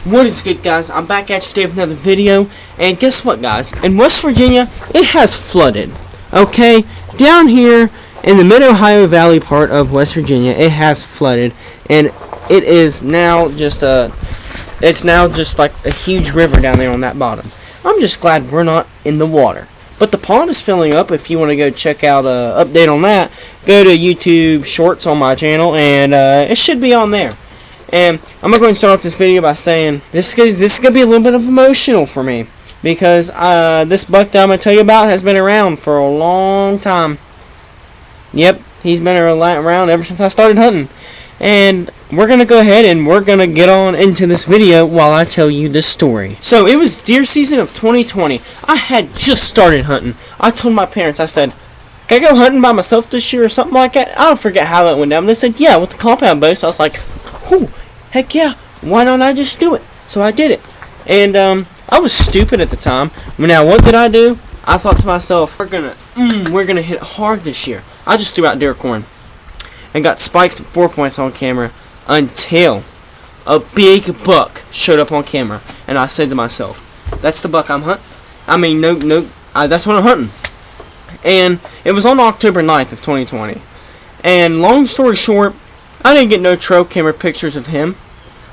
What is good, guys? I'm back at you today with another video, and guess what, guys? In West Virginia, it has flooded. Okay, down here in the Mid-Ohio Valley part of West Virginia, it has flooded, and it is now just like a huge river down there on that bottom. I'm just glad we're not in the water. But the pond is filling up. If you want to go check out an update on that, go to YouTube Shorts on my channel, and it should be on there. And I'm going to start off this video by saying this is going to be a little bit of emotional for me, because this buck that I'm going to tell you about has been around for a long time. Yep, he's been around ever since I started hunting. And we're going to go ahead and we're going to get on into this video while I tell you this story. So it was deer season of 2020. I had just started hunting. I told my parents, I said, can I go hunting by myself this year or something like that? I don't forget how that went down. They said, yeah, with the compound bow. So I was like, whew, heck yeah, why don't I just do it? So I did it. And I was stupid at the time. Now, what did I do? I thought to myself, we're gonna hit hard this year. I just threw out deer corn and got spikes and 4 points on camera until a big buck showed up on camera, and I said to myself, that's the buck I'm hunting. I mean, that's what I'm hunting. And it was on October 9th of 2020. And long story short, I didn't get no trail camera pictures of him.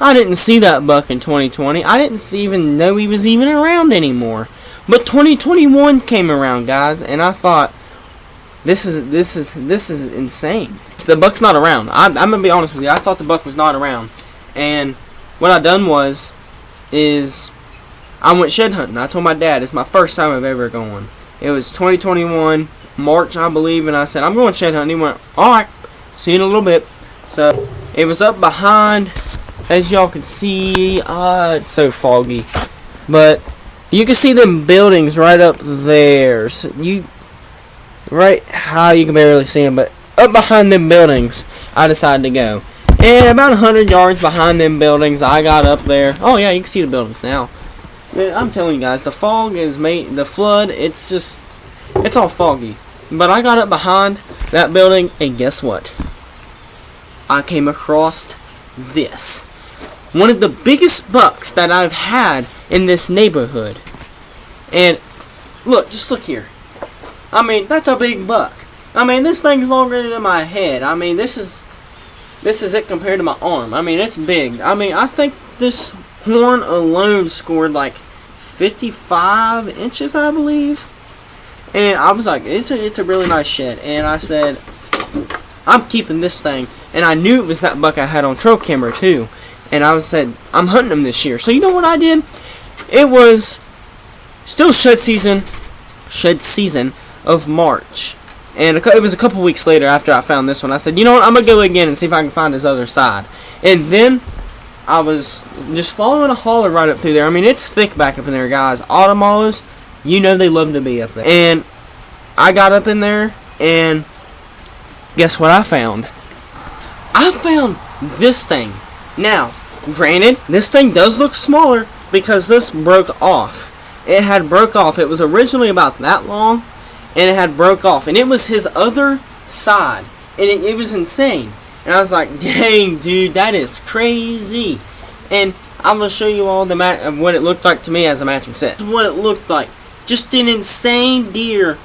I didn't see that buck in 2020. I didn't even know he was even around anymore. But 2021 came around, guys, and I thought, this is insane. The buck's not around. I'm gonna be honest with you. I thought the buck was not around, and what I done is I went shed hunting. I told my dad it's my first time I've ever gone. It was 2021 March, I believe, and I said I'm going shed hunting. He went, all right, see you in a little bit. So it was up behind, as y'all can see. It's so foggy, but you can see them buildings right up there. So you can barely see them, but up behind them buildings, I decided to go. And about 100 yards behind them buildings, I got up there. Oh yeah, you can see the buildings now. I'm telling you guys, the fog is the flood, it's all foggy. But I got up behind that building, and guess what? I came across this. One of the biggest bucks that I've had in this neighborhood. And look, just look here. I mean, that's a big buck. I mean, this thing's longer than my head. I mean, this is it compared to my arm. I mean, it's big. I mean, I think this horn alone scored like 55 inches, I believe. And I was like, it's a really nice shed. And I said, I'm keeping this thing. And I knew it was that buck I had on trail camera too. And I said, I'm hunting him this year. So you know what I did? It was still shed season of March. And it was a couple weeks later after I found this one. I said, you know what, I'm going to go again and see if I can find his other side. And then I was just following a holler right up through there. I mean, it's thick back up in there, guys. Autumn olives, you know they love to be up there. And I got up in there, and guess what I found? I found this thing. Now, granted, this thing does look smaller because this broke off. It had broke off. It was originally about that long, and it had broke off, and it was his other side, and it was insane. And I was like, dang, dude, that is crazy. And I'm going to show you all what it looked like to me as a matching set. This is what it looked like. Just an insane deer.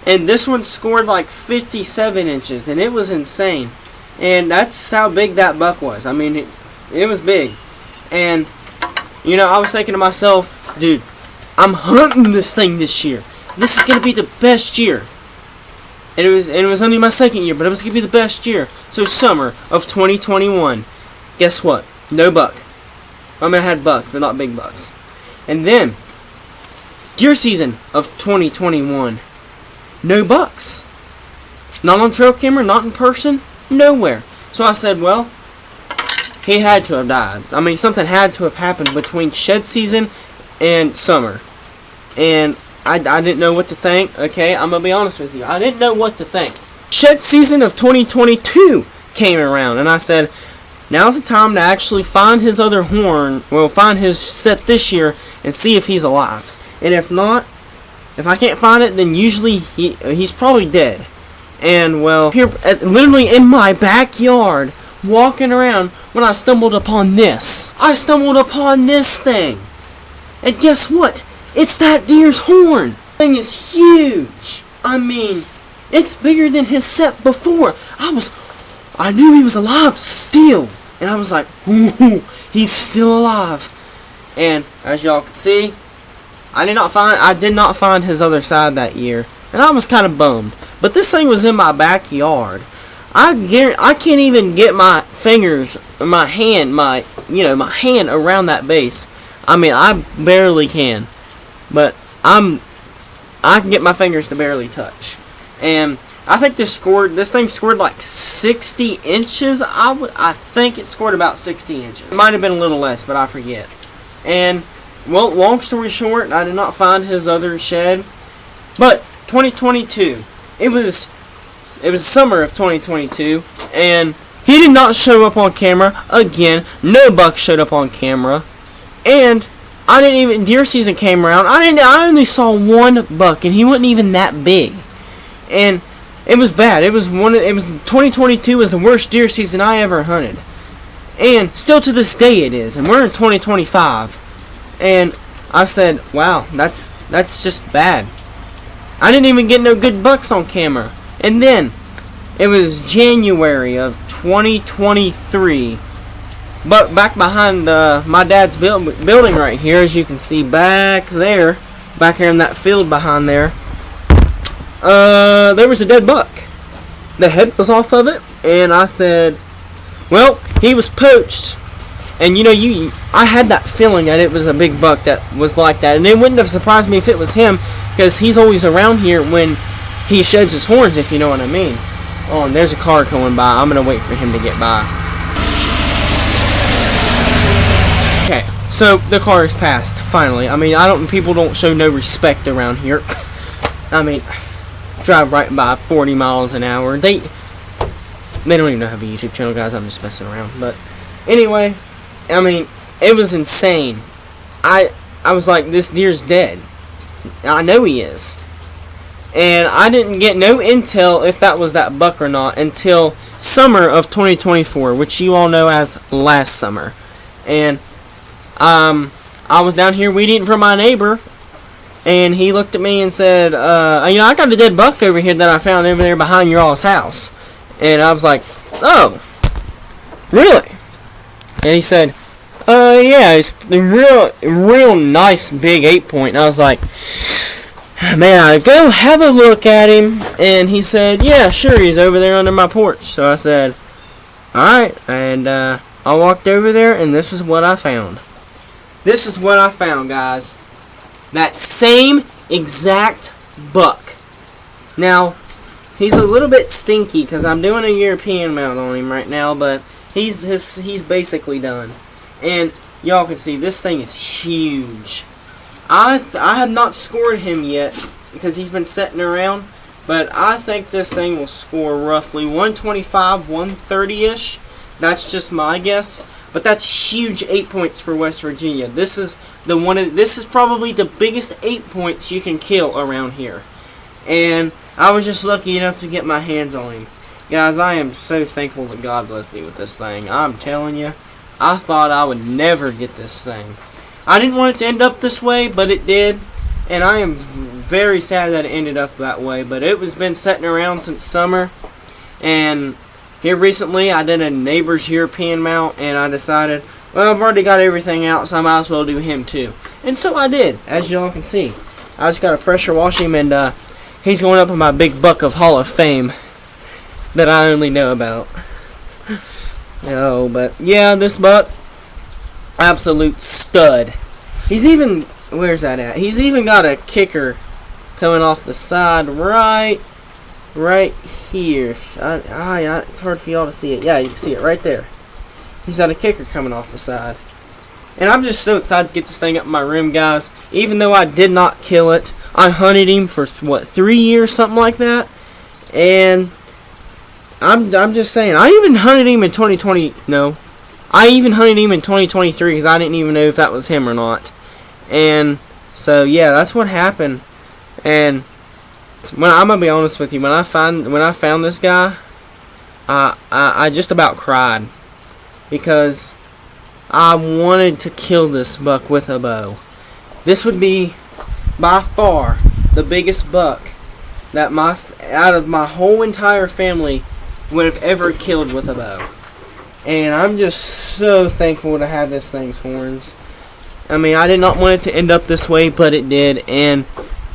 And this one scored like 57 inches, and it was insane. And that's how big that buck was. I mean, it was big. And, you know, I was thinking to myself, dude, I'm hunting this thing this year. This is going to be the best year. And it was only my second year, but it was going to be the best year. So summer of 2021. Guess what? No buck. I mean, I had bucks, but not big bucks. And then, deer season of 2021. No bucks. Not on trail camera, not in person, nowhere. So I said, well, he had to have died. I mean, something had to have happened between shed season and summer. And I didn't know what to think. Okay, I'm going to be honest with you. I didn't know what to think. Shed season of 2022 came around, and I said, now's the time to actually find his other horn. Well, find his set this year and see if he's alive. And if not, if I can't find it, then usually he's probably dead. And, well, here, literally in my backyard, walking around, when I stumbled upon this. I stumbled upon this thing. And guess what? It's that deer's horn. The thing is huge. I mean, it's bigger than his set before. I knew he was alive still. And I was like, ooh, he's still alive. And as y'all can see, I did not find his other side that year. And I was kind of bummed. But this thing was in my backyard. I can't even get my fingers, my hand around that base. I mean, I barely can. But I can get my fingers to barely touch. And I think this thing scored like 60 inches. I think it scored about 60 inches. It might have been a little less, but I forget. And, well, long story short, I did not find his other shed. But 2022, it was summer of 2022, and he did not show up on camera again. No buck showed up on camera, and deer season came around. I only saw one buck, and he wasn't even that big, and it was bad. 2022 was the worst deer season I ever hunted, and still to this day it is. And we're in 2025, and I said, wow, that's just bad. I didn't even get no good bucks on camera. And then it was January of 2023. But back behind my dad's building right here, as you can see back here in that field behind there, there was a dead buck. The head was off of it, and I said, well, he was poached. And I had that feeling that it was a big buck that was like that, and it wouldn't have surprised me if it was him, because he's always around here when he sheds his horns, if you know what I mean. Oh, and there's a car going by. I'm gonna wait for him to get by. Okay, so the car is passed finally. I mean, people don't show no respect around here. I mean, drive right by 40 miles an hour. They don't even know have a YouTube channel, guys. I'm just messing around. But anyway, I mean, it was insane. I was like, this deer's dead. I know he is. And I didn't get no intel if that was that buck or not until summer of 2024, which you all know as last summer. And I was down here weed eating from my neighbor, and he looked at me and said, I got a dead buck over here that I found over there behind your all's house. And I was like, oh, really? And he said, yeah, it's a real nice big 8-point. And I was like, man, I go have a look at him. And he said, yeah, sure, he's over there under my porch. So I said, alright. And I walked over there, and this is what I found. This is what I found, guys. That same exact buck. Now, he's a little bit stinky because I'm doing a European mount on him right now, but he's basically done. And y'all can see this thing is huge. I have not scored him yet because he's been sitting around, but I think this thing will score roughly 125, 130-ish. That's just my guess, but that's huge 8 points for West Virginia. This is probably the biggest 8 points you can kill around here. And I was just lucky enough to get my hands on him. Guys, I am so thankful that God blessed me with this thing. I'm telling you, I thought I would never get this thing. I didn't want it to end up this way, but it did. And I am very sad that it ended up that way. But it was been sitting around since summer. And here recently, I did a neighbor's European mount. And I decided, well, I've already got everything out, so I might as well do him too. And so I did, as y'all can see. I just got to pressure wash him, and he's going up in my big buck of Hall of Fame that I only know about. Oh, but yeah, this buck, absolute stud. He's even, where's that at? He's even got a kicker coming off the side right here. It's hard for y'all to see it. Yeah, you can see it right there. He's got a kicker coming off the side. And I'm just so excited to get this thing up in my room, guys. Even though I did not kill it, I hunted him for, 3 years, something like that. And I'm just saying, I even hunted him in 2020. No, I even hunted him in 2023 because I didn't even know if that was him or not. And so yeah, that's what happened. And I'm gonna be honest with you, when I found this guy, I just about cried. because I wanted to kill this buck with a bow. This would be by far the biggest buck that out of my whole entire family would have ever killed with a bow. And I'm just so thankful to have this thing's horns. I mean, I did not want it to end up this way, but it did. And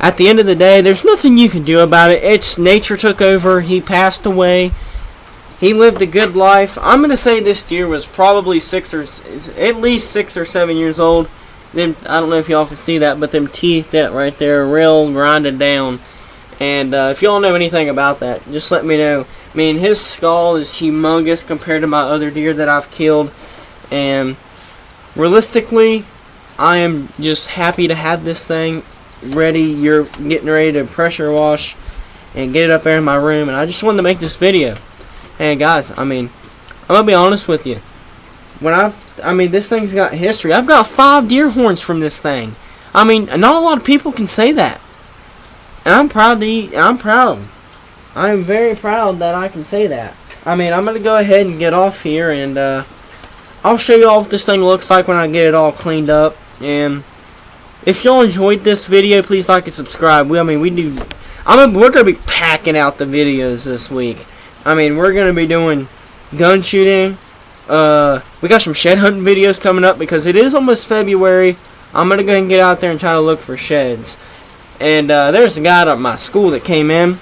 at the end of the day, there's nothing you can do about it. It's nature took over. He passed away. He lived a good life. I'm going to say this deer was probably at least 6 or 7 years old. Then I don't know if y'all can see that, but them teeth that right there, real grinded down. And if y'all know anything about that, just let me know. I mean, his skull is humongous compared to my other deer that I've killed. And realistically, I am just happy to have this thing ready. You're getting ready to pressure wash and get it up there in my room. And I just wanted to make this video. And guys, I mean, I'm going to be honest with you. This thing's got history. I've got 5 deer horns from this thing. I mean, not a lot of people can say that. And I'm proud. I'm very proud that I can say that. I mean, I'm going to go ahead and get off here, and I'll show you all what this thing looks like when I get it all cleaned up. And if y'all enjoyed this video, please like and subscribe. We're going to be packing out the videos this week. I mean, we're going to be doing gun shooting. We got some shed hunting videos coming up because it is almost February. I'm going to go ahead and get out there and try to look for sheds. And there's a guy at my school that came in,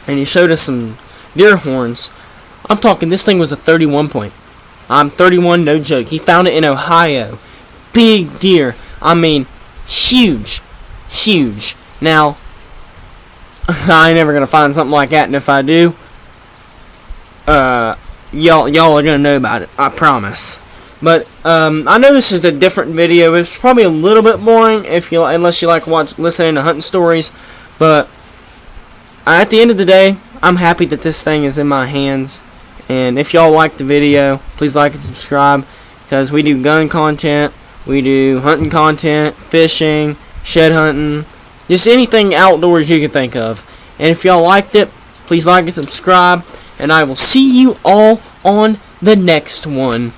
and he showed us some deer horns. I'm talking, this thing was a 31 point. I'm 31, no joke. He found it in Ohio. Big deer. I mean, huge. Huge. Now, I ain't never going to find something like that, and if I do, y'all are going to know about it. I promise. But I know this is a different video. It's probably a little bit boring unless you like listening to hunting stories. But at the end of the day, I'm happy that this thing is in my hands. And if y'all like the video, please like and subscribe, because we do gun content, we do hunting content, fishing, shed hunting, just anything outdoors you can think of. And if y'all liked it, please like and subscribe, and I will see you all on the next one.